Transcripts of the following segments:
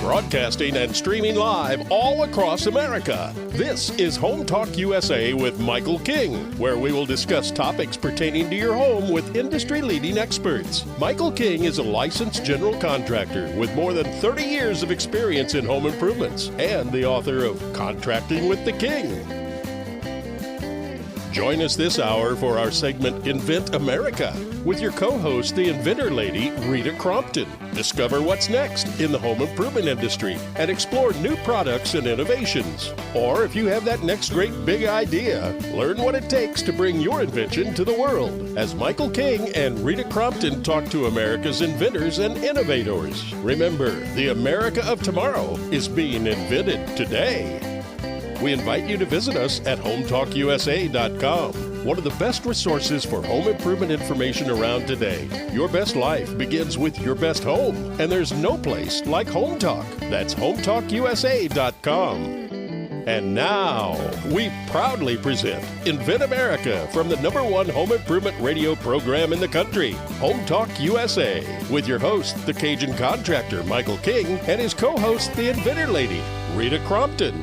Broadcasting and streaming live all across America. This is Home Talk USA with Michael King, where we will discuss topics pertaining to your home with industry-leading experts. Michael King is a licensed general contractor with more than 30 years of experience in home improvements and the author of Contracting with the King. Join us this hour for our segment Invent America with your co-host, the inventor lady, Rita Crompton. Discover what's next in the home improvement industry and explore new products and innovations. Or if you have that next great big idea, learn what it takes to bring your invention to the world as Michael King and Rita Crompton talk to America's inventors and innovators. Remember, the America of tomorrow is being invented today. We invite you to visit us at HomeTalkUSA.com, one of the best resources for home improvement information around today. Your best life begins with your best home, and there's no place like Home Talk. That's HomeTalkUSA.com. And now, we proudly present Invent America from the #1 home improvement radio program in the country, Home Talk USA, with your host, the Cajun contractor, Michael King, and his co-host, the inventor lady, Rita Crompton.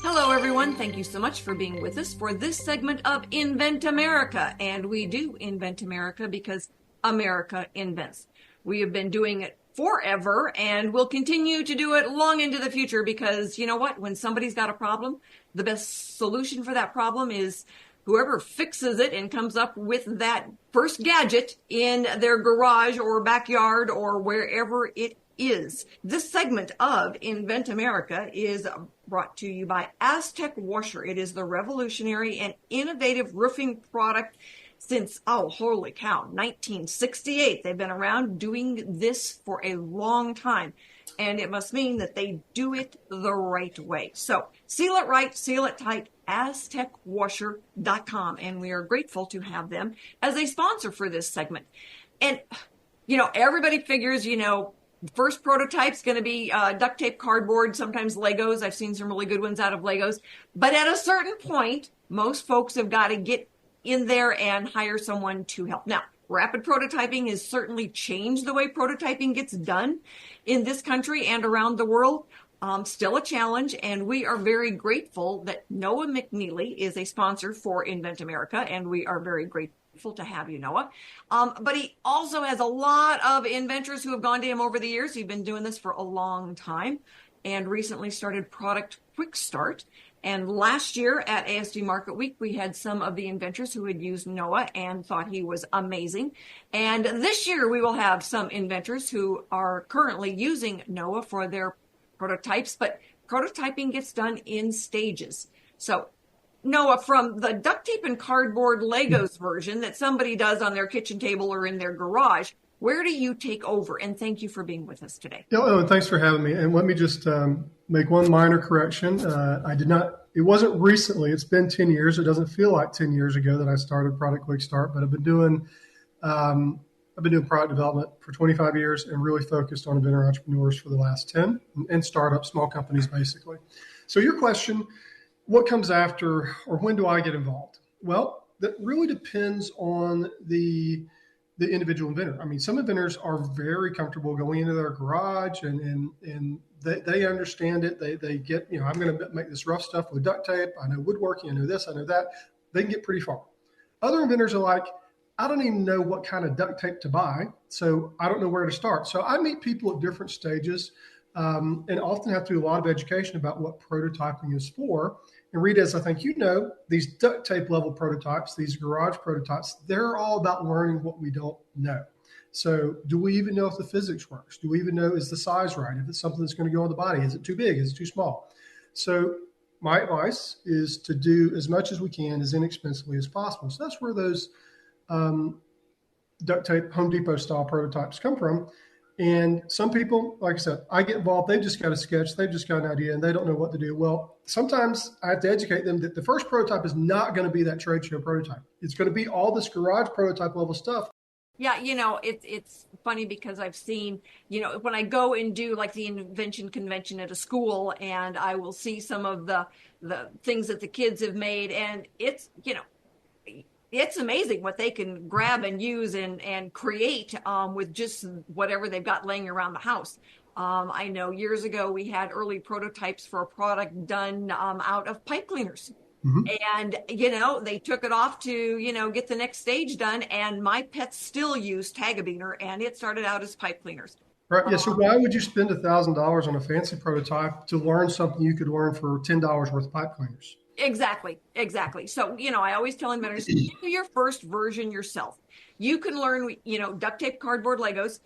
Hello, everyone. Thank you so much for being with us for this segment of Invent America. And we do invent America because America invents. We have been doing it forever, and we'll continue to do it long into the future because, you know what? When somebody's got a problem, the best solution for that problem is whoever fixes it and comes up with that first gadget in their garage or backyard or wherever it is. This segment of Invent America is brought to you by Aztec Washer. It is the revolutionary and innovative roofing product since, holy cow, 1968. They've been around doing this for a long time, and it must mean that they do it the right way. So seal it right, seal it tight, AztecWasher.com, and we are grateful to have them as a sponsor for this segment. And, everybody figures, first prototype's going to be duct tape, cardboard, sometimes Legos. I've seen some really good ones out of Legos. But at a certain point, most folks have got to get in there and hire someone to help. Now, rapid prototyping has certainly changed the way prototyping gets done in this country and around the world. Still a challenge, and we are very grateful that Noah McNeely is a sponsor for Invent America, and we are very grateful to have you, Noah. But he also has a lot of inventors who have gone to him over the years. He's been doing this for a long time and recently started Product Quick Start. And last year at ASD Market Week, we had some of the inventors who had used Noah and thought he was amazing. And this year we will have some inventors who are currently using Noah for their prototypes, but prototyping gets done in stages. So Noah, from the duct tape and cardboard Legos version that somebody does on their kitchen table or in their garage, where do you take over? And thank you for being with us today. And thanks for having me. And let me just make one minor correction. It wasn't recently. It's been 10 years. It doesn't feel like 10 years ago that I started Product Quick Start, but I've been doing product development for 25 years and really focused on inventor entrepreneurs for the last 10 and startups, small companies, basically. So your question, what comes after, or when do I get involved? Well, that really depends on the individual inventor. I mean, some inventors are very comfortable going into their garage and they understand it. They get, I'm going to make this rough stuff with duct tape. I know woodworking. I know this. I know that. They can get pretty far. Other inventors are like, I don't even know what kind of duct tape to buy, so I don't know where to start. So I meet people at different stages and often have to do a lot of education about what prototyping is for. And Rita, as I think you know, these duct tape level prototypes, these garage prototypes, they're all about learning what we don't know. So do we even know if the physics works? Do we even know, is the size right? If it's something that's going to go on the body, is it too big? Is it too small? So my advice is to do as much as we can as inexpensively as possible. So that's where those duct tape Home Depot style prototypes come from. And some people, like I said, I get involved. They've just got a sketch. They've just got an idea and they don't know what to do. Well, sometimes I have to educate them that the first prototype is not going to be that trade show prototype. It's going to be all this garage prototype level stuff. Yeah, it's funny because I've seen, when I go and do like the invention convention at a school and I will see some of the things that the kids have made, and it's amazing what they can grab and use and create with just whatever they've got laying around the house. I know years ago we had early prototypes for a product done out of pipe cleaners. Mhm. And, they took it off to, get the next stage done. And my pets still use Tagabiner, and it started out as pipe cleaners. Right. Yeah. So why would you spend $1,000 on a fancy prototype to learn something you could learn for $10 worth of pipe cleaners? Exactly. So, I always tell inventors, do your first version yourself. You can learn, duct tape, cardboard, Legos,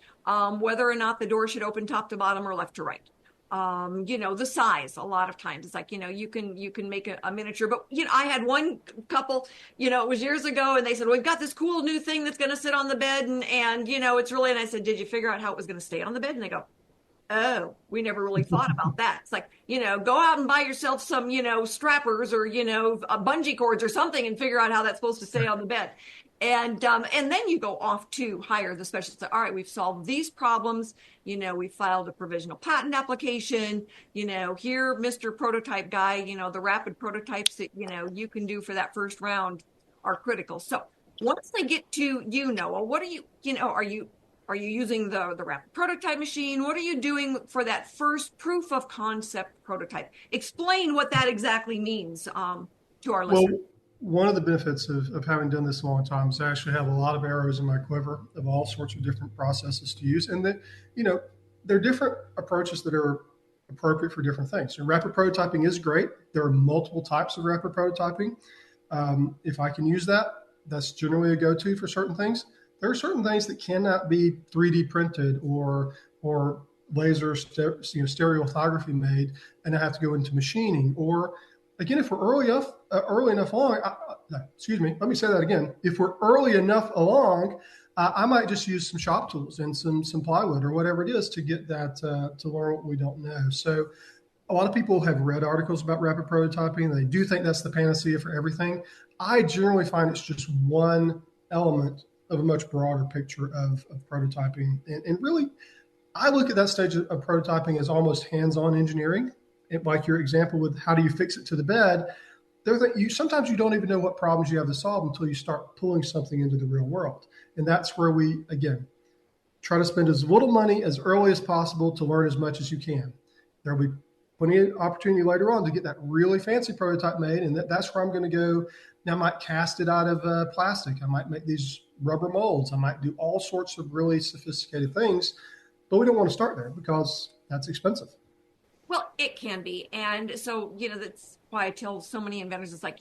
whether or not the door should open top to bottom or left to right. The size, a lot of times it's like, you can make a miniature, but, I had one couple, it was years ago, and they said, well, we've got this cool new thing that's going to sit on the bed. And, it's really, and I said, did you figure out how it was going to stay on the bed? And they go, oh, we never really thought about that. It's like, go out and buy yourself some, strappers or, bungee cords or something and figure out how that's supposed to stay on the bed. And then you go off to hire the specialist. All right, we've solved these problems. We filed a provisional patent application. Here, Mr. Prototype Guy, the rapid prototypes that, you can do for that first round are critical. So once they get to Noah, what are you, are you using the rapid prototype machine? What are you doing for that first proof of concept prototype? Explain what that exactly means to our listeners. Well, one of the benefits of having done this a long time is I actually have a lot of arrows in my quiver of all sorts of different processes to use. And that, there are different approaches that are appropriate for different things. And rapid prototyping is great. There are multiple types of rapid prototyping. If I can use that, that's generally a go-to for certain things. There are certain things that cannot be 3D printed or laser stereolithography made, and I have to go into machining. Or again, if we're early enough along, let me say that again. If we're early enough along, I might just use some shop tools and some plywood or whatever it is to get that to learn what we don't know. So a lot of people have read articles about rapid prototyping. They do think that's the panacea for everything. I generally find it's just one element of a much broader picture of prototyping. And really, I look at that stage of prototyping as almost hands-on engineering. Like your example with how do you fix it to the bed, sometimes you don't even know what problems you have to solve until you start pulling something into the real world. And that's where we, again, try to spend as little money as early as possible to learn as much as you can. There'll be plenty of opportunity later on to get that really fancy prototype made, and that's where I'm going to go. Now, I might cast it out of plastic. I might make these rubber molds. I might do all sorts of really sophisticated things, but we don't want to start there because that's expensive. Well, it can be. And so, that's why I tell so many inventors, it's like,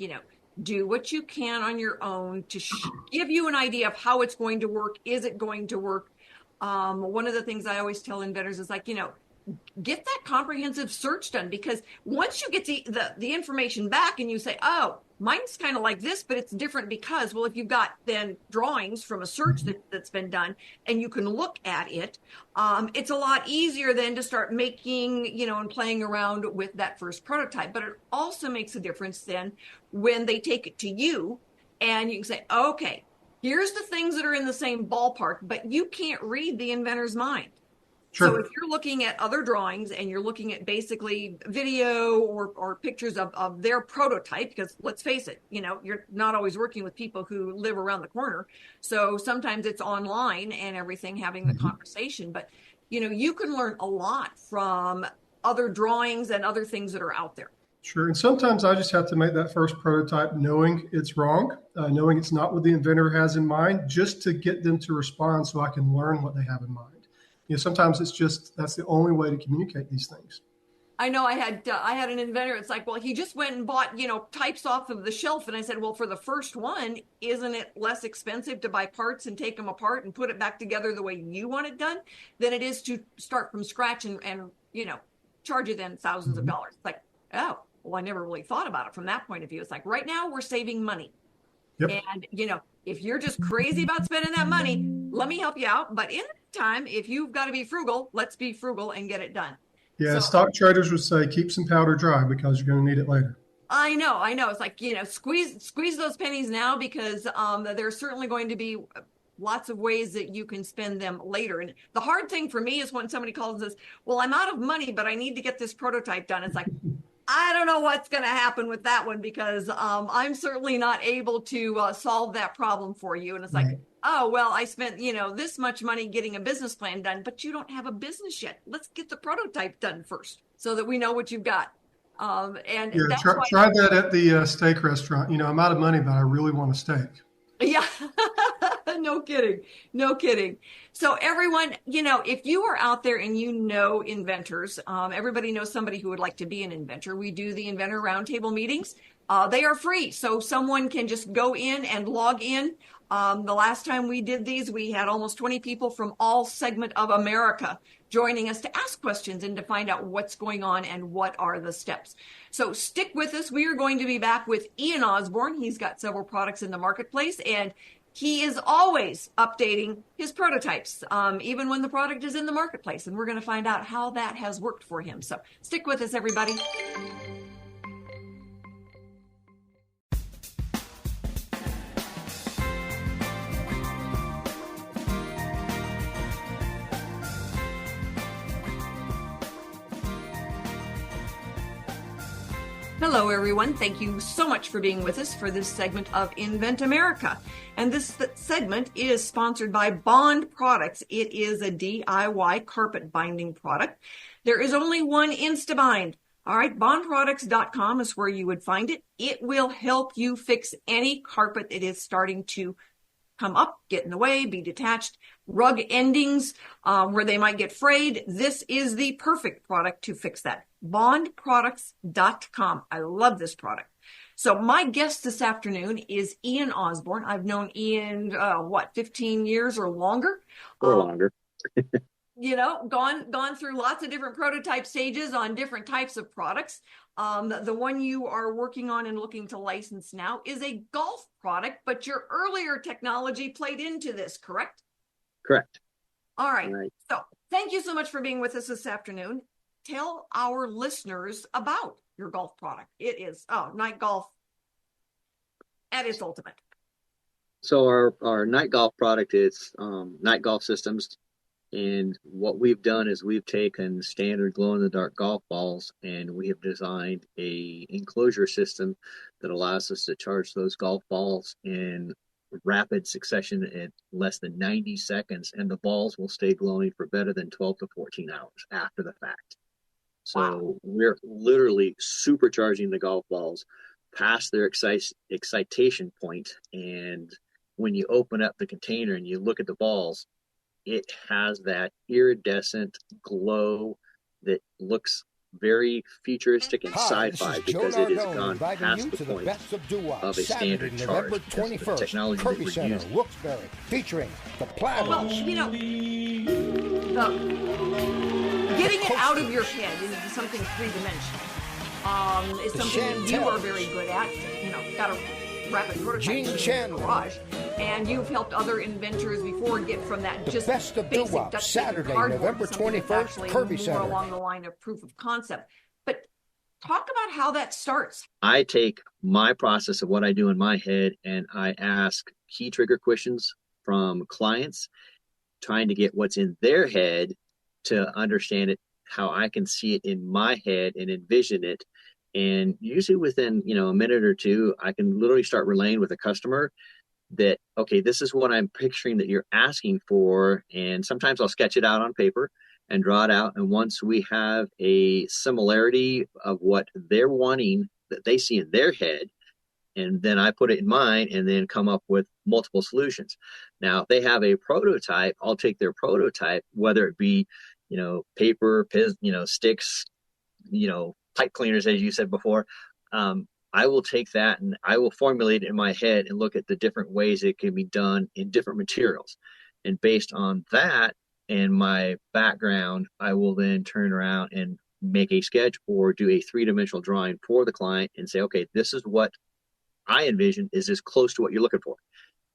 do what you can on your own to give you an idea of how it's going to work. Is it going to work? One of the things I always tell inventors is like, get that comprehensive search done, because once you get the information back and you say, oh, mine's kind of like this, but it's different because, well, if you've got then drawings from a search that's been done and you can look at it, it's a lot easier then to start making, and playing around with that first prototype. But it also makes a difference then when they take it to you and you can say, okay, here's the things that are in the same ballpark, but you can't read the inventor's mind. Sure. So if you're looking at other drawings and you're looking at basically video or pictures of their prototype, because let's face it, you're not always working with people who live around the corner. So sometimes it's online and everything, having the conversation. But, you can learn a lot from other drawings and other things that are out there. Sure. And sometimes I just have to make that first prototype knowing it's wrong, knowing it's not what the inventor has in mind, just to get them to respond so I can learn what they have in mind. Sometimes it's just, that's the only way to communicate these things. I know I had an inventor. It's like, well, he just went and bought, types off of the shelf. And I said, well, for the first one, isn't it less expensive to buy parts and take them apart and put it back together the way you want it done than it is to start from scratch and charge you then thousands of dollars? It's like, oh, well, I never really thought about it from that point of view. It's like, right now we're saving money. Yep. And, if you're just crazy about spending that money, let me help you out. But in the time, if you've got to be frugal, let's be frugal and get it done. Yeah, stock traders would say keep some powder dry because you're going to need it later. I know. It's like, squeeze those pennies now, because there's certainly going to be lots of ways that you can spend them later. And the hard thing for me is when somebody calls and says, well, I'm out of money, but I need to get this prototype done. It's like, I don't know what's going to happen with that one, because I'm certainly not able to solve that problem for you. And it's like, oh, well, I spent, this much money getting a business plan done, but you don't have a business yet. Let's get the prototype done first so that we know what you've got. And Yeah, that's why, try that at the steak restaurant. I'm out of money, but I really want a steak. yeah, no kidding. No kidding. So everyone, if you are out there and inventors, everybody knows somebody who would like to be an inventor. We do the inventor roundtable meetings. They are free. So someone can just go in and log in. The last time we did these, we had almost 20 people from all segment of America joining us to ask questions and to find out what's going on and what are the steps. So stick with us. We are going to be back with Ian Osborne. He's got several products in the marketplace, and he is always updating his prototypes, even when the product is in the marketplace. And we're going to find out how that has worked for him. So stick with us, everybody. Hello, everyone. Thank you so much for being with us for this segment of Invent America. And this segment is sponsored by Bond Products. It is a DIY carpet binding product. There is only one InstaBind. All right, bondproducts.com is where you would find it. It will help you fix any carpet that is starting to come up, get in the way, be detached, rug endings where they might get frayed. This is the perfect product to fix that. Bondproducts.com. I love this product. So my guest this afternoon is Ian Osborne. I've known Ian, 15 years or longer? Or longer. Gone through lots of different prototype stages on different types of products. The one you are working on and looking to license now is a golf product, but your earlier technology played into this, correct? Correct. All right. So thank you so much for being with us this afternoon. Tell our listeners about your golf product. It is night golf at its ultimate. So our night golf product is night golf systems. And what we've done is we've taken standard glow-in-the-dark golf balls and we have designed a enclosure system that allows us to charge those golf balls in rapid succession in less than 90 seconds, and the balls will stay glowing for better than 12 to 14 hours after the fact. So wow. We're literally supercharging the golf balls past their excitation point. And when you open up the container and you look at the balls, it has that iridescent glow that looks very futuristic and sci-fi because it has gone past the point of a standard charge. The technology that we're using. Wilkes-Barre, featuring the platinum. Well, getting it out of your head into something three-dimensional is something you are very good at. Got a rapid prototype in the garage. And you've helped other inventors before get from that just best of basic doo-wop, duct tape Saturday, cardboard November to something that's 21st, actually Kirby more Center. along the line of proof of concept. But talk about how that starts. I take my process of what I do in my head and I ask key trigger questions from clients, trying to get what's in their head to understand it, how I can see it in my head and envision it. And usually within, a minute or two, I can literally start relaying with a customer that, okay, this is what I'm picturing that you're asking for. And sometimes I'll sketch it out on paper and draw it out. And once we have a similarity of what they're wanting that they see in their head, and then I put it in mine and then come up with multiple solutions. Now, if they have a prototype, I'll take their prototype, whether it be, paper, sticks, pipe cleaners, as you said before. I will take that and I will formulate it in my head and look at the different ways it can be done in different materials. And based on that and my background, I will then turn around and make a sketch or do a three-dimensional drawing for the client and say, okay, this is what I envision is as close to what you're looking for.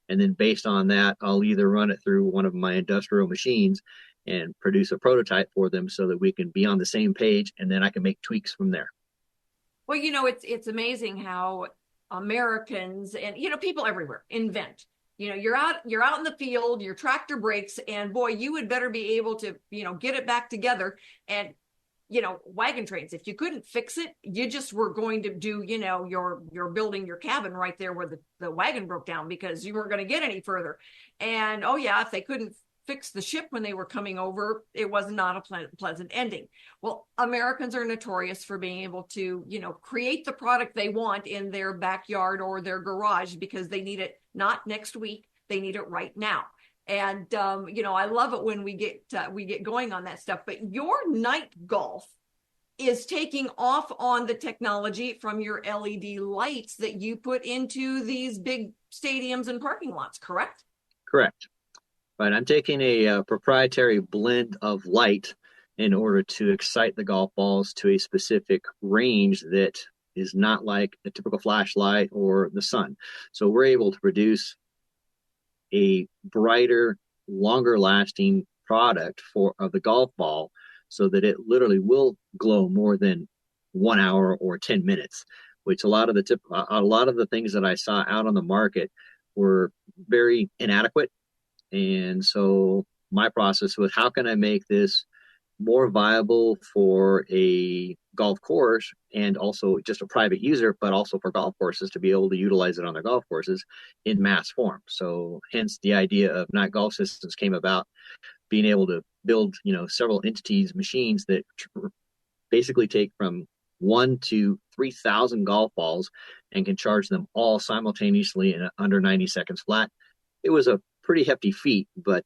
And then based on that, I'll either run it through one of my industrial machines and produce a prototype for them so that we can be on the same page, and then I can make tweaks from there. Well, it's amazing how Americans and, people everywhere invent. You're out in the field, your tractor breaks, and boy, you would better be able to, get it back together. And wagon trains. If you couldn't fix it, you just were going to do, you're building your cabin right there where the wagon broke down because you weren't going to get any further. And if they couldn't fix the ship when they were coming over, it was not a pleasant ending. Well, Americans are notorious for being able to, create the product they want in their backyard or their garage because they need it not next week, they need it right now. And, I love it when we get going on that stuff. But your night golf is taking off on the technology from your LED lights that you put into these big stadiums and parking lots, correct? Correct. Right. I'm taking a proprietary blend of light in order to excite the golf balls to a specific range that is not like a typical flashlight or the sun. So we're able to produce a brighter, longer lasting product of the golf ball so that it literally will glow more than 1 hour or 10 minutes, which a lot of the things that I saw out on the market were very inadequate. And so my process was, how can I make this more viable for a golf course and also just a private user, but also for golf courses to be able to utilize it on their golf courses in mass form. So hence the idea of Night Golf Systems came about, being able to build, several machines that basically take from 1 to 3,000 golf balls and can charge them all simultaneously in under 90 seconds flat. It was a pretty hefty feat, but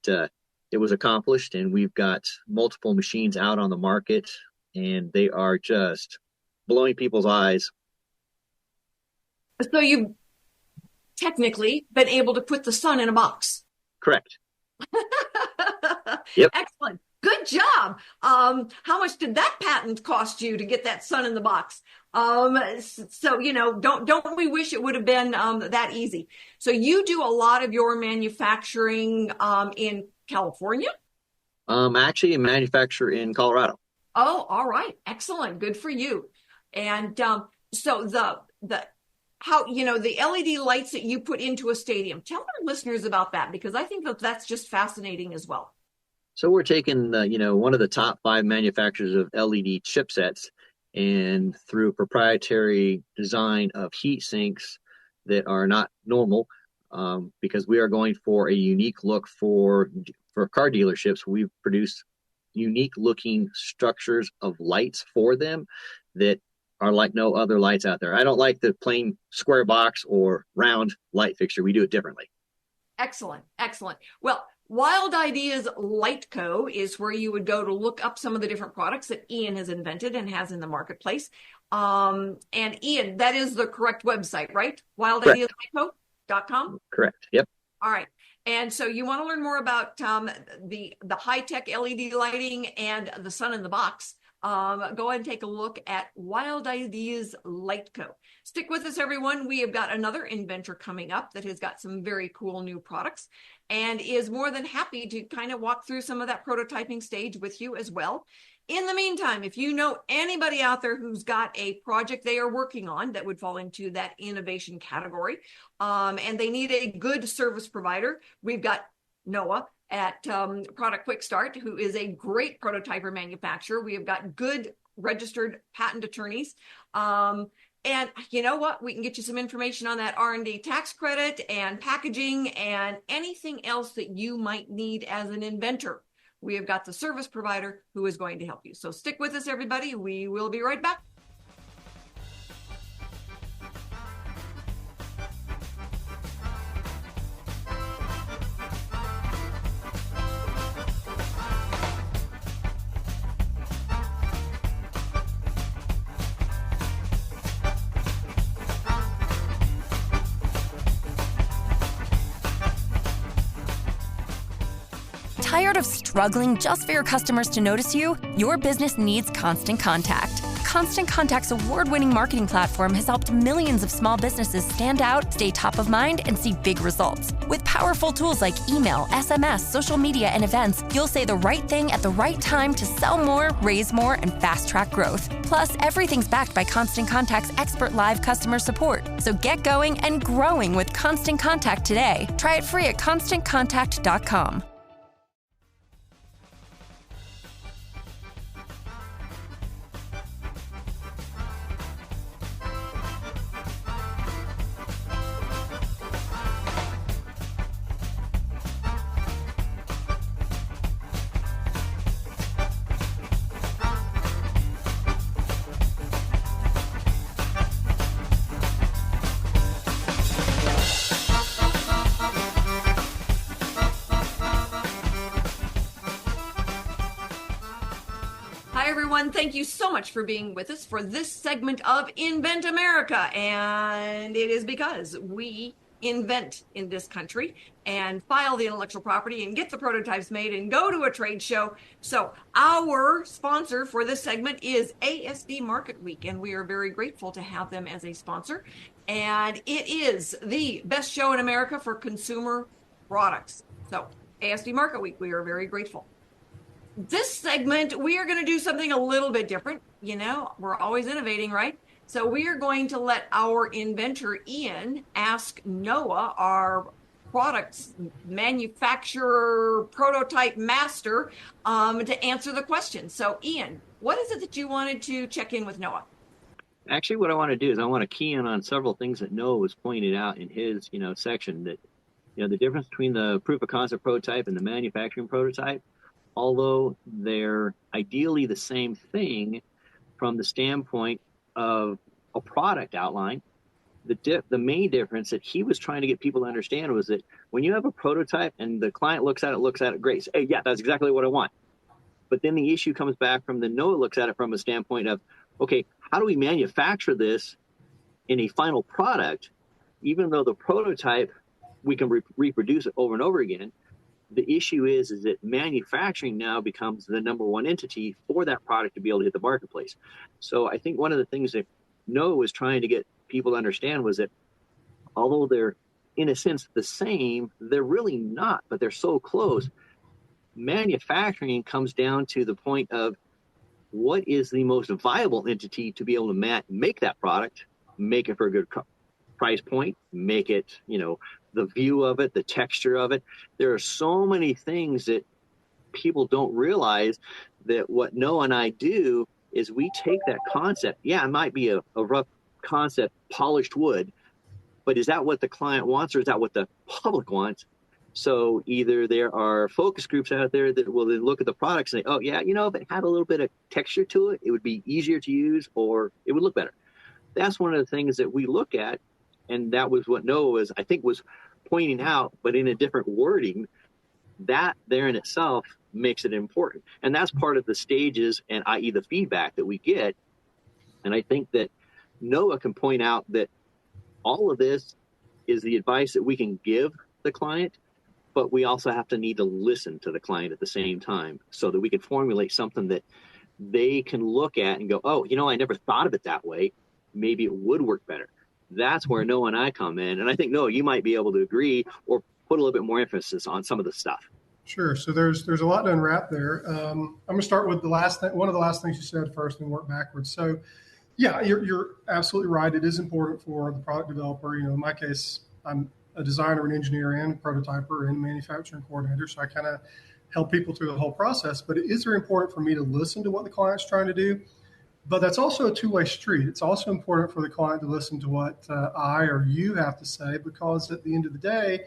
it was accomplished, and we've got multiple machines out on the market, and they are just blowing people's eyes. So you've technically been able to put the sun in a box. Correct. Yep. Excellent. Good job. How much did that patent cost you to get that sun in the box? So, don't we wish it would have been that easy? So you do a lot of your manufacturing in California? Actually, I manufacture in Colorado. Oh, all right. Excellent. Good for you. And so the LED lights that you put into a stadium, tell our listeners about that, because I think that's just fascinating as well. So we're taking, one of the top 5 manufacturers of LED chipsets, and through a proprietary design of heat sinks that are not normal, because we are going for a unique look for car dealerships. We've produced unique looking structures of lights for them that are like no other lights out there. I don't like the plain square box or round light fixture. We do it differently. Excellent. Excellent. Well, Wild Ideas Light Co. is where you would go to look up some of the different products that Ian has invented and has in the marketplace. And Ian, that is the correct website, right? WildIdeasLightCo.com? Correct. Yep. All right. And so you want to learn more about the high-tech LED lighting and the sun in the box. Go ahead and take a look at Wild Ideas Light Co. Stick with us, everyone. We have got another inventor coming up that has got some very cool new products and is more than happy to kind of walk through some of that prototyping stage with you as well. In the meantime, if you know anybody out there who's got a project they are working on that would fall into that innovation category, and they need a good service provider, we've got Noah at Product Quick Start, who is a great prototyper manufacturer. We have got good registered patent attorneys. And you know what? We can get you some information on that R&D tax credit and packaging and anything else that you might need as an inventor. We have got the service provider who is going to help you. So stick with us, everybody. We will be right back. Tired of struggling just for your customers to notice you? Your business needs Constant Contact. Constant Contact's award-winning marketing platform has helped millions of small businesses stand out, stay top of mind, and see big results. With powerful tools like email, SMS, social media, and events, you'll say the right thing at the right time to sell more, raise more, and fast-track growth. Plus, everything's backed by Constant Contact's expert live customer support. So get going and growing with Constant Contact today. Try it free at ConstantContact.com. thank you so much for being with us for this segment of Invent America. And it is because we invent in this country and file the intellectual property and get the prototypes made and go to a trade show. So our sponsor for this segment is ASD Market Week, and we are very grateful to have them as a sponsor. And it is the best show in America for consumer products. So ASD Market Week, we are very grateful. This segment, we are going to do something a little bit different. You know, we're always innovating, right? So we are going to let our inventor, Ian, ask Noah, our products manufacturer, prototype master, to answer the question. So Ian, what is it that you wanted to check in with Noah? Actually, what I want to do is I want to key in on several things that Noah was pointed out in his, section, that, the difference between the proof of concept prototype and the manufacturing prototype, although they're ideally the same thing from the standpoint of a product outline, the main difference that he was trying to get people to understand was that when you have a prototype and the client looks at it, great. Hey, yeah, that's exactly what I want. But then the issue comes back from Noah looks at it from a standpoint of, okay, how do we manufacture this in a final product, even though the prototype, we can reproduce it over and over again. The issue is that manufacturing now becomes the number one entity for that product to be able to hit the marketplace. So I think one of the things that Noah was trying to get people to understand was that although they're in a sense the same, they're really not, but they're so close. Manufacturing comes down to the point of what is the most viable entity to be able to make that product, make it for a good price point, make it, the view of it, the texture of it. There are so many things that people don't realize that what Noah and I do is we take that concept. Yeah, it might be a rough concept, polished wood, but is that what the client wants or is that what the public wants? So either there are focus groups out there that will then look at the products and say, oh, yeah, if it had a little bit of texture to it, it would be easier to use or it would look better. That's one of the things that we look at. And that was what Noah was pointing out, but in a different wording. That there in itself makes it important. And that's part of the stages and i.e. the feedback that we get. And I think that Noah can point out that all of this is the advice that we can give the client, but we also have to need to listen to the client at the same time so that we can formulate something that they can look at and go, oh, I never thought of it that way. Maybe it would work better. That's where Noah and I come in. And I think, Noah, you might be able to agree or put a little bit more emphasis on some of the stuff. Sure. So there's a lot to unwrap there. I'm going to start with one of the last things you said first and work backwards. So, yeah, you're absolutely right. It is important for the product developer. In my case, I'm a designer, an engineer, and a prototyper and manufacturing coordinator. So I kind of help people through the whole process. But it is very important for me to listen to what the client's trying to do. But that's also a two-way street. It's also important for the client to listen to what I or you have to say, because at the end of the day,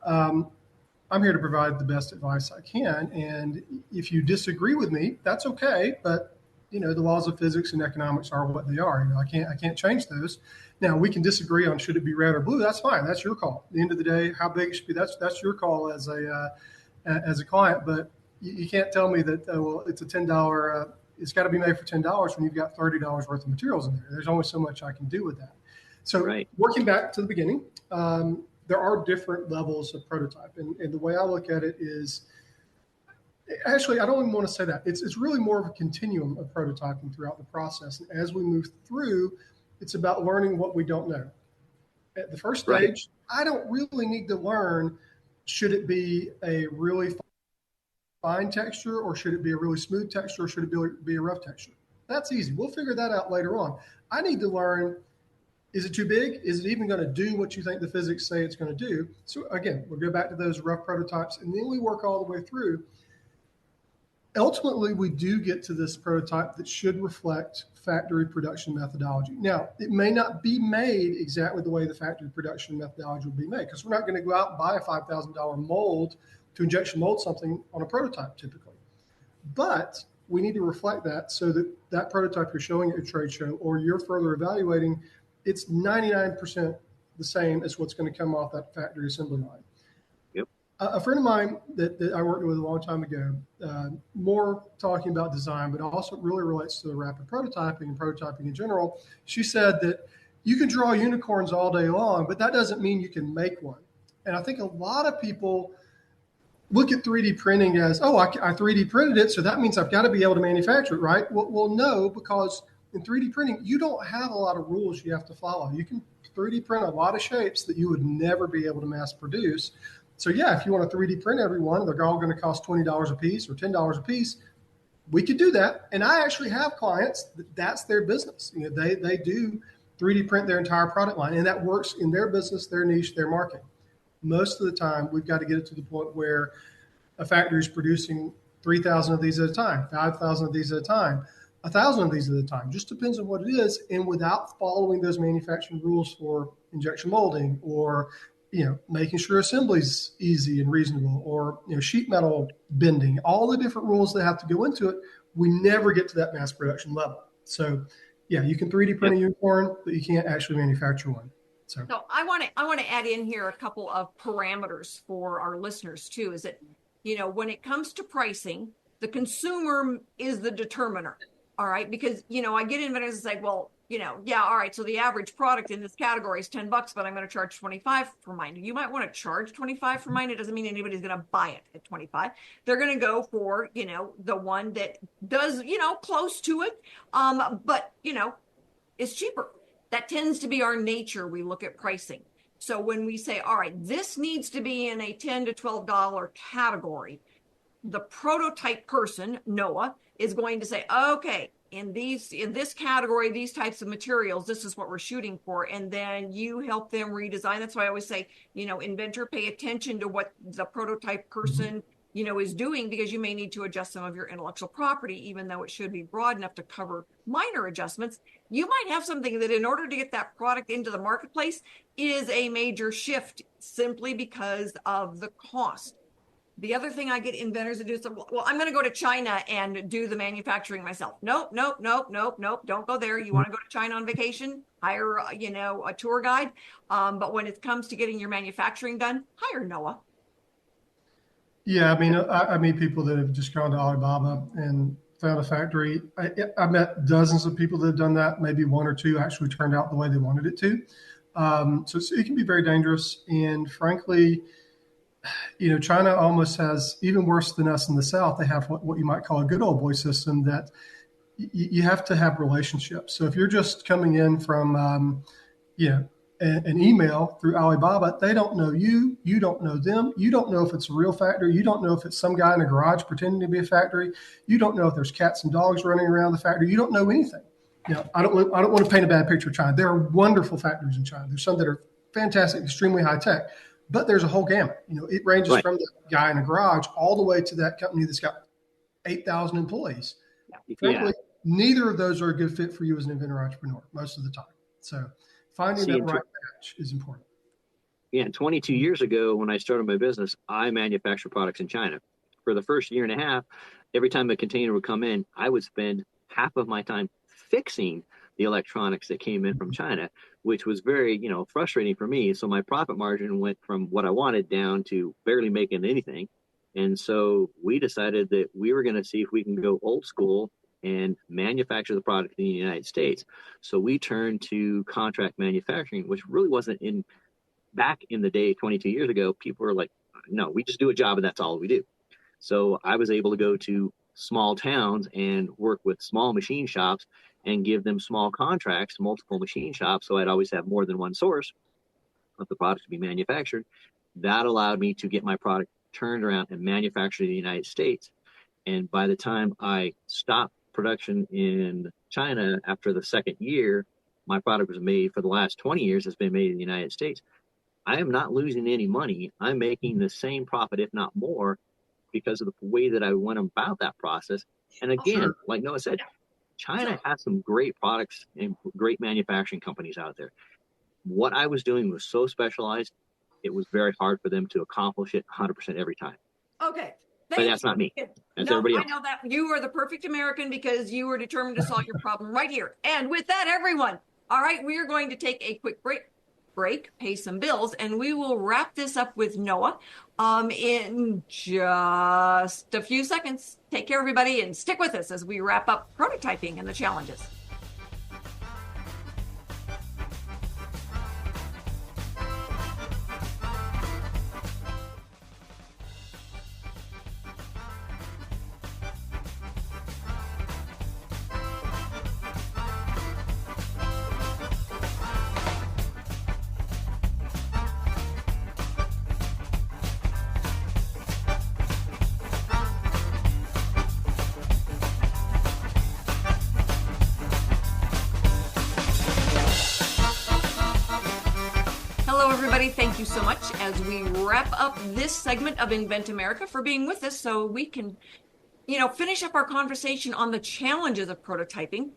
I'm here to provide the best advice I can. And if you disagree with me, that's okay. But, the laws of physics and economics are what they are. I can't change those. Now, we can disagree on should it be red or blue. That's fine. That's your call. At the end of the day, how big it should be, that's your call as a client. But you can't tell me that, it's a $10, it's got to be made for $10 when you've got $30 worth of materials in there. There's only so much I can do with that. So Working back to the beginning, there are different levels of prototype. And the way I look at it is, actually, I don't even want to say that. It's really more of a continuum of prototyping throughout the process. And as we move through, it's about learning what we don't know. At the first stage, I don't really need to learn, should it be a really fine texture, or should it be a really smooth texture, or should it be a rough texture? That's easy. We'll figure that out later on. I need to learn, is it too big? Is it even going to do what you think the physics say it's going to do? So again, we'll go back to those rough prototypes, and then we work all the way through. Ultimately, we do get to this prototype that should reflect factory production methodology. Now, it may not be made exactly the way the factory production methodology will be made, because we're not going to go out and buy a $5,000 mold to injection mold something on a prototype typically. But we need to reflect that so that that prototype you're showing at a trade show or you're further evaluating, it's 99% the same as what's going to come off that factory assembly line. Yep. A friend of mine that I worked with a long time ago, more talking about design, but also really relates to the rapid prototyping and prototyping in general. She said that you can draw unicorns all day long, but that doesn't mean you can make one. And I think a lot of people look at 3D printing as, oh, I 3D printed it, so that means I've got to be able to manufacture it, right? Well, no, because in 3D printing, you don't have a lot of rules you have to follow. You can 3D print a lot of shapes that you would never be able to mass produce. So yeah, if you want to 3D print every one, they're all going to cost $20 a piece or $10 a piece. We could do that. And I actually have clients that's their business. They do 3D print their entire product line, and that works in their business, their niche, their market. Most of the time, we've got to get it to the point where a factory is producing 3,000 of these at a time, 5,000 of these at a time, 1,000 of these at a time. Just depends on what it is, and without following those manufacturing rules for injection molding or making sure assembly's easy and reasonable, or sheet metal bending, all the different rules that have to go into it, we never get to that mass production level. So, yeah, you can 3D print a unicorn, but you can't actually manufacture one. So I want to add in here a couple of parameters for our listeners too. Is that when it comes to pricing, the consumer is the determiner. All right, because I get inventors and say, well, yeah, all right, so the average product in this category is $10, but I'm going to charge 25 for mine. You might want to charge 25 for mine. It doesn't mean anybody's going to buy it at 25. They're going to go for, the one that does, close to it, but, is cheaper. That tends to be our nature. We look at pricing. So when we say, all right, this needs to be in a $10 to $12 category, the prototype person, Noah, is going to say, okay, in this category, these types of materials, this is what we're shooting for. And then you help them redesign. That's why I always say, inventor, pay attention to what the prototype person, is doing, because you may need to adjust some of your intellectual property, even though it should be broad enough to cover minor adjustments. You might have something that in order to get that product into the marketplace is a major shift simply because of the cost. The other thing I get inventors to do is, well, I'm going to go to China and do the manufacturing myself. Nope. Don't go there. You want to go to China on vacation? Hire, a tour guide. But when it comes to getting your manufacturing done, hire Noah. Yeah, I mean people that have just gone to Alibaba and found a factory. I met dozens of people that have done that. Maybe one or two actually turned out the way they wanted it to. So it can be very dangerous. And frankly, China almost has, even worse than us in the South, they have what you might call a good old boy system that you have to have relationships. So if you're just coming in from, an email through Alibaba, they don't know you. You don't know them. You don't know if it's a real factory. You don't know if it's some guy in a garage pretending to be a factory. You don't know if there's cats and dogs running around the factory. You don't know anything. I don't want to paint a bad picture of China. There are wonderful factories in China. There's some that are fantastic, extremely high tech, but there's a whole gamut. It ranges from the guy in a garage all the way to that company that's got 8,000 employees. Frankly, neither of those are a good fit for you as an inventor entrepreneur most of the time. So finding that right match is important. Yeah, 22 years ago when I started my business, I manufactured products in China. For the first year and a half, every time a container would come in, I would spend half of my time fixing the electronics that came in from China, which was very, frustrating for me. So my profit margin went from what I wanted down to barely making anything. And so we decided that we were going to see if we can go old school and manufacture the product in the United States. So we turned to contract manufacturing, which really wasn't back in the day, 22 years ago. People were like, no, we just do a job and that's all we do. So I was able to go to small towns and work with small machine shops and give them small contracts, multiple machine shops. So I'd always have more than one source of the product to be manufactured. That allowed me to get my product turned around and manufactured in the United States. And by the time I stopped production in China after the second year, my product was made for the last 20 years, has been made in the United States. I am not losing any money. I'm making the same profit, if not more, because of the way that I went about that process. And again, like Noah said, China has some great products and great manufacturing companies out there. What I was doing was so specialized, it was very hard for them to accomplish it 100% every time. Okay. But that's not me. That's everybody else. I know that you are the perfect American because you were determined to solve your problem right here. And with that, everyone, all right, we are going to take a quick break. break, pay some bills, and we will wrap this up with Noah in just a few seconds. Take care, everybody, and stick with us as we wrap up prototyping and the challenges. Hello, everybody. Thank you so much as we wrap up this segment of Invent America for being with us so we can, finish up our conversation on the challenges of prototyping.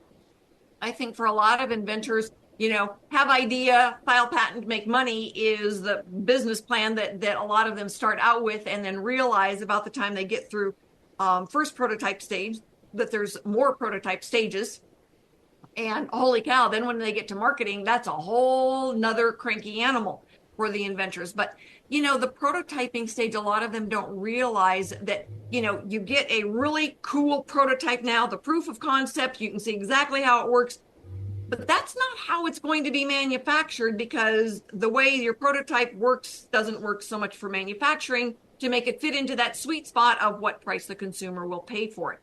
I think for a lot of inventors, have idea, file patent, make money is the business plan that a lot of them start out with and then realize about the time they get through first prototype stage that there's more prototype stages. And holy cow, then when they get to marketing, that's a whole nother cranky animal for the inventors. But, the prototyping stage, a lot of them don't realize that, you get a really cool prototype now, the proof of concept, you can see exactly how it works. But that's not how it's going to be manufactured, because the way your prototype works doesn't work so much for manufacturing to make it fit into that sweet spot of what price the consumer will pay for it.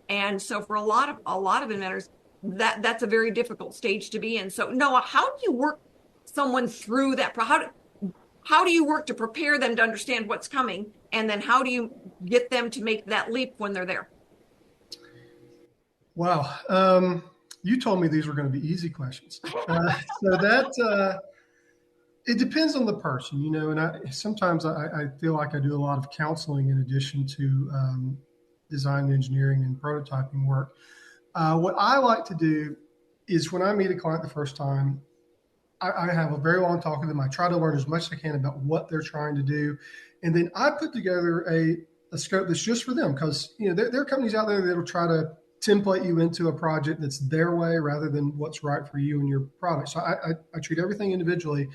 And so for a lot of inventors, that's a very difficult stage to be in. So Noah, how do you work someone through that? How do you work to prepare them to understand what's coming? And then how do you get them to make that leap when they're there? Wow. You told me these were going to be easy questions. It depends on the person, and sometimes I feel like I do a lot of counseling in addition to design, engineering, and prototyping work. What I like to do is when I meet a client the first time, I have a very long talk with them. I try to learn as much as I can about what they're trying to do. And then I put together a scope that's just for them, because, there are companies out there that will try to template you into a project that's their way rather than what's right for you and your product. So I treat everything individually.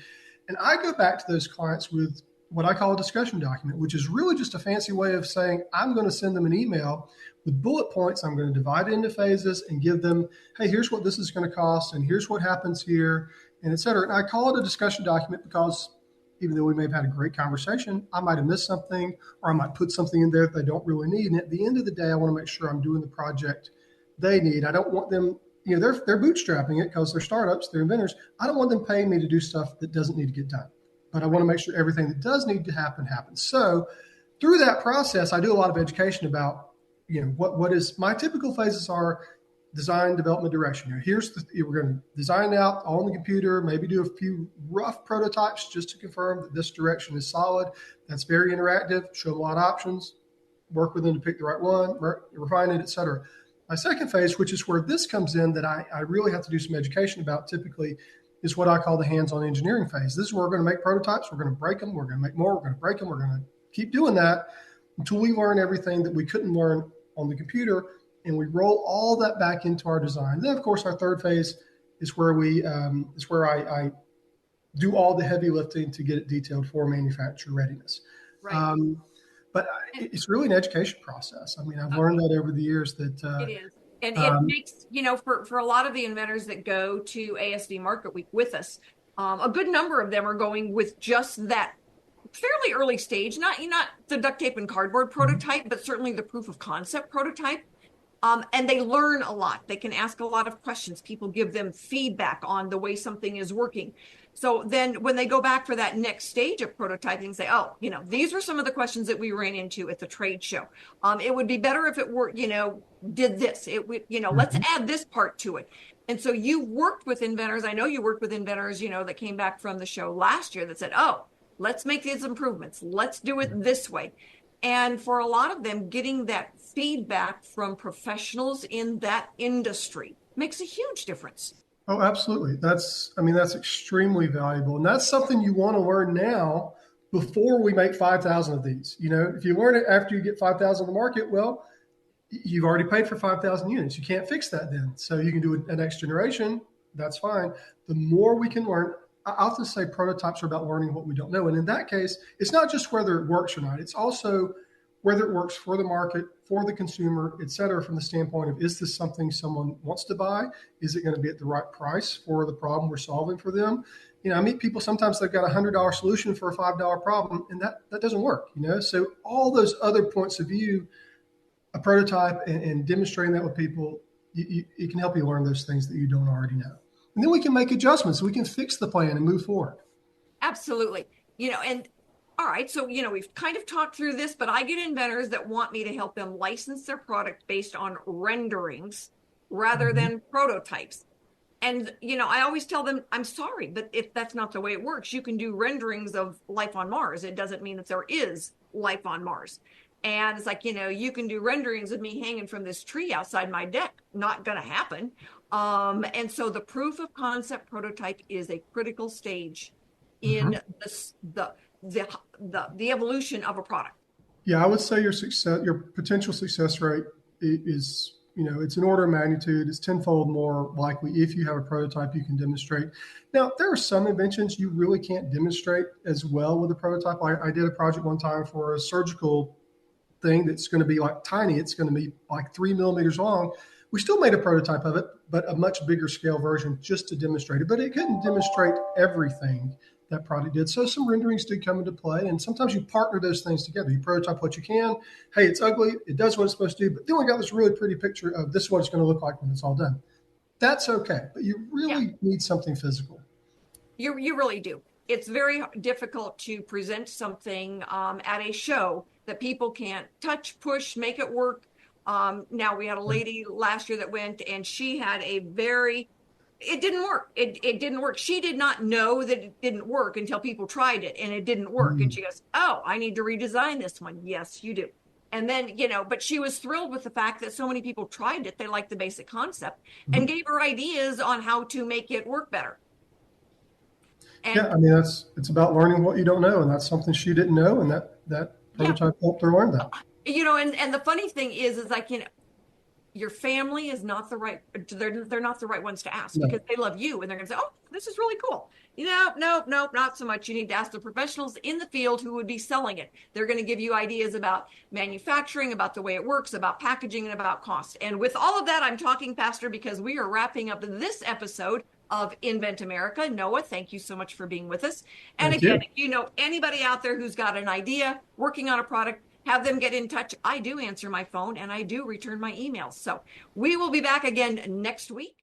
And I go back to those clients with what I call a discussion document, which is really just a fancy way of saying, I'm going to send them an email with bullet points. I'm going to divide it into phases and give them, hey, here's what this is going to cost, and here's what happens here, and et cetera. And I call it a discussion document because even though we may have had a great conversation, I might have missed something, or I might put something in there that they don't really need. And at the end of the day, I want to make sure I'm doing the project they need. I don't want them, they're bootstrapping it because they're startups, they're inventors. I don't want them paying me to do stuff that doesn't need to get done. But I want to make sure everything that does need to happen happens. So through that process, I do a lot of education about, what is my typical phases are: design, development, direction. We're going to design out on the computer, maybe do a few rough prototypes just to confirm that this direction is solid. That's very interactive, show them a lot of options, work with them to pick the right one, refine it, et cetera. My second phase, which is where this comes in that I really have to do some education about typically, is what I call the hands-on engineering phase. This is where we're going to make prototypes. We're going to break them. We're going to make more. We're going to break them. We're going to keep doing that until we learn everything that we couldn't learn on the computer, and we roll all that back into our design. Then, of course, our third phase is where I do all the heavy lifting to get it detailed for manufacturer readiness. Right. But it's really an education process. I mean, I've learned that over the years that it is. And it makes, for a lot of the inventors that go to ASD Market Week with us, a good number of them are going with just that fairly early stage, not the duct tape and cardboard prototype, but certainly the proof of concept prototype. And they learn a lot. They can ask a lot of questions. People give them feedback on the way something is working. So then when they go back for that next stage of prototyping, say, oh, these were some of the questions that we ran into at the trade show. It would be better if it were, did this. It would, let's add this part to it. And so you worked with inventors. I know you worked with inventors, that came back from the show last year that said, oh, let's make these improvements. Let's do it this way. And for a lot of them, getting that feedback from professionals in that industry makes a huge difference. Oh, absolutely. That's extremely valuable. And that's something you want to learn now before we make 5,000 of these. If you learn it after you get 5,000 on the market, well, you've already paid for 5,000 units. You can't fix that then. So you can do a next generation. That's fine. The more we can learn I often say prototypes are about learning what we don't know. And in that case, it's not just whether it works or not. It's also whether it works for the market, for the consumer, et cetera, from the standpoint of, is this something someone wants to buy? Is it going to be at the right price for the problem we're solving for them? I meet people, sometimes they've got a $100 solution for a $5 problem, and that doesn't work, So all those other points of view, a prototype and demonstrating that with people, it can help you learn those things that you don't already know. And then we can make adjustments. We can fix the plan and move forward. Absolutely. And all right, so, we've kind of talked through this, but I get inventors that want me to help them license their product based on renderings rather than prototypes. And, I always tell them, I'm sorry, but if that's not the way it works, you can do renderings of life on Mars. It doesn't mean that there is life on Mars. And it's like, you can do renderings of me hanging from this tree outside my deck. Not going to happen. And so the proof of concept prototype is a critical stage in the evolution of a product. Yeah, I would say your potential success rate is, it's an order of magnitude. It's tenfold more likely if you have a prototype you can demonstrate. Now, there are some inventions you really can't demonstrate as well with a prototype. I did a project one time for a surgical thing that's going to be like tiny. It's going to be like 3 millimeters long. We still made a prototype of it, but a much bigger scale version just to demonstrate it. But it couldn't demonstrate everything that product did. So some renderings did come into play. And sometimes you partner those things together. You prototype what you can. Hey, it's ugly. It does what it's supposed to do. But then we got this really pretty picture of this is what it's going to look like when it's all done. That's okay. But you really need something physical. You really do. It's very difficult to present something at a show that people can't touch, push, make it work. Now, we had a lady last year that went, and she had it didn't work. It didn't work. She did not know that it didn't work until people tried it, and it didn't work. And she goes, oh, I need to redesign this one. Yes, you do. And then, but she was thrilled with the fact that so many people tried it. They liked the basic concept and gave her ideas on how to make it work better. And, yeah, I mean, it's about learning what you don't know, and that's something she didn't know, and that prototype helped her learn that. And the funny thing is like, your family is not the right, they're not the right ones to ask because they love you, and they're going to say, oh, this is really cool. No, not so much. You need to ask the professionals in the field who would be selling it. They're going to give you ideas about manufacturing, about the way it works, about packaging, and about cost. And with all of that, I'm talking, Pastor, because we are wrapping up this episode of Invent America. Noah, thank you so much for being with us. And again, if you know anybody out there who's got an idea, working on a product, have them get in touch. I do answer my phone and I do return my emails. So we will be back again next week.